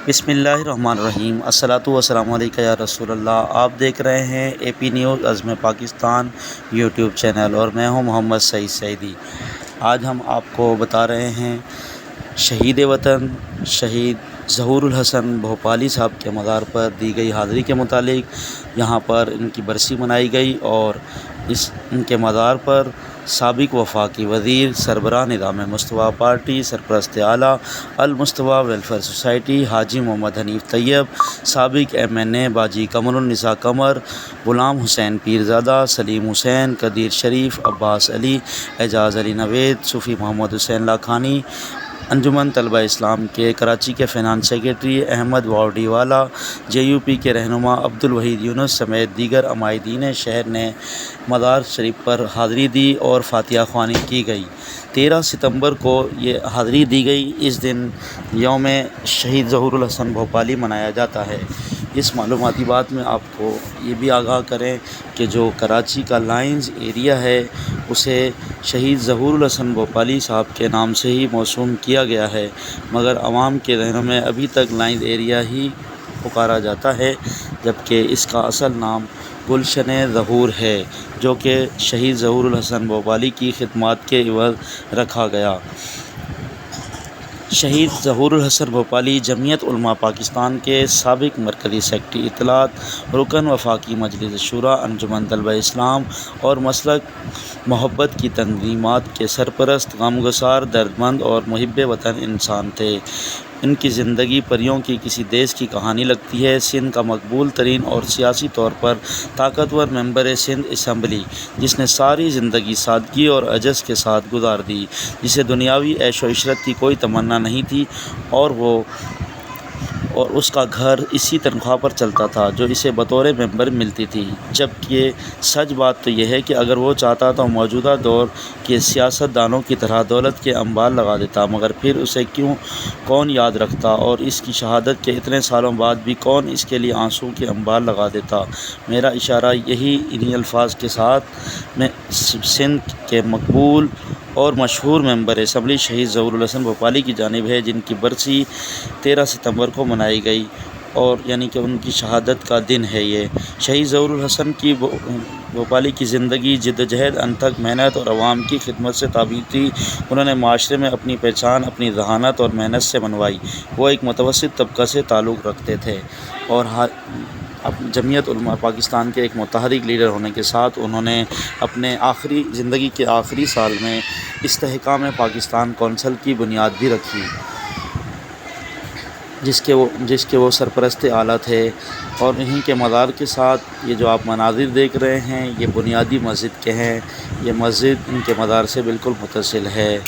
بسم اللہ الرحمن الرحیم۔ الصلاۃ والسلام علیکہ یا رسول اللہ۔ آپ دیکھ رہے ہیں اے پی نیوز عزم پاکستان یوٹیوب چینل اور میں ہوں محمد سعید سعیدی۔ آج ہم آپ کو بتا رہے ہیں شہید وطن شہید ظہور الحسن بھوپالی صاحب کے مزار پر دی گئی حاضری کے متعلق۔ یہاں پر ان کی برسی منائی گئی اور ان کے مزار پر سابق وفاقی وزیر سربراہ نظام مصطفیٰ پارٹی سرپرست اعلیٰ المصطفیٰ ویلفیئر سوسائٹی حاجی محمد حنیف طیب، سابق MNA باجی قمر النساء قمر، غلام حسین پیرزادہ، سلیم حسین، قدیر شریف، عباس علی، اعجاز علی نوید، صوفی محمد حسین لاکھانی، انجمن طلبہ اسلام کے کراچی کے فائنانس سیکرٹری احمد واؤڈی والا، JUP کے رہنما عبدالوحید یونس سمیت دیگر عمائدین شہر نے مزار شریف پر حاضری دی اور فاتحہ خوانی کی گئی۔ 13 ستمبر کو یہ حاضری دی گئی۔ اس دن یوم شہید ظہور الحسن بھوپالی منایا جاتا ہے۔ اس معلوماتی بات میں آپ کو یہ بھی آگاہ کریں کہ جو کراچی کا لائنز ایریا ہے اسے شہید ظہور الحسن بھوپالی صاحب کے نام سے ہی موسوم کیا گیا ہے، مگر عوام کے ذہنوں میں ابھی تک لائنز ایریا ہی پکارا جاتا ہے، جبکہ اس کا اصل نام گلشن ظہور ہے، جو کہ شہید ظہور الحسن بھوپالی کی خدمات کے عوض رکھا گیا۔ شہید ظہور الحسن بھوپالی جمعیت علماء پاکستان کے سابق مرکزی سیکرٹری اطلاعات، رکن وفاقی مجلس شورا، انجمن طلبہ اسلام اور مسلک محبت کی تنظیمات کے سرپرست، غمگسار، دردمند اور محب وطن انسان تھے۔ ان کی زندگی پریوں کی کسی دیس کی کہانی لگتی ہے۔ سندھ کا مقبول ترین اور سیاسی طور پر طاقتور ممبر سندھ اسمبلی، جس نے ساری زندگی سادگی اور عجز کے ساتھ گزار دی، جسے دنیاوی عیش و عشرت کی کوئی تمنا نہیں تھی اور اس کا گھر اسی تنخواہ پر چلتا تھا جو اسے بطور ممبر ملتی تھی، جبکہ سچ بات تو یہ ہے کہ اگر وہ چاہتا تو موجودہ دور کے سیاست دانوں کی طرح دولت کے انبار لگا دیتا، مگر پھر اسے کون یاد رکھتا، اور اس کی شہادت کے اتنے سالوں بعد بھی کون اس کے لیے آنسو کے انبار لگا دیتا۔ میرا اشارہ یہی انہی الفاظ کے ساتھ میں سندھ کے مقبول اور مشہور ممبر اسمبلی شہید ظہور الحسن بھوپالی کی جانب ہے، جن کی برسی 13 ستمبر کو منائی گئی، اور یعنی کہ ان کی شہادت کا دن ہے یہ۔ شہید ظہور الحسن کی بھوپالی کی زندگی جدوجہد، انتھک محنت اور عوام کی خدمت سے تعبیر تھی۔ انہوں نے معاشرے میں اپنی پہچان اپنی ذہانت اور محنت سے بنوائی۔ وہ ایک متوسط طبقہ سے تعلق رکھتے تھے اور جمعیت علماء پاکستان کے ایک متحرک لیڈر ہونے کے ساتھ انہوں نے اپنے زندگی کے آخری سال میں استحکام پاکستان کونسل کی بنیاد بھی رکھی، جس کے وہ سرپرست اعلیٰ تھے، اور انہی کے مزار کے ساتھ یہ جو آپ مناظر دیکھ رہے ہیں یہ بنیادی مسجد کے ہیں۔ یہ مسجد ان کے مزار سے بالکل متصل ہے۔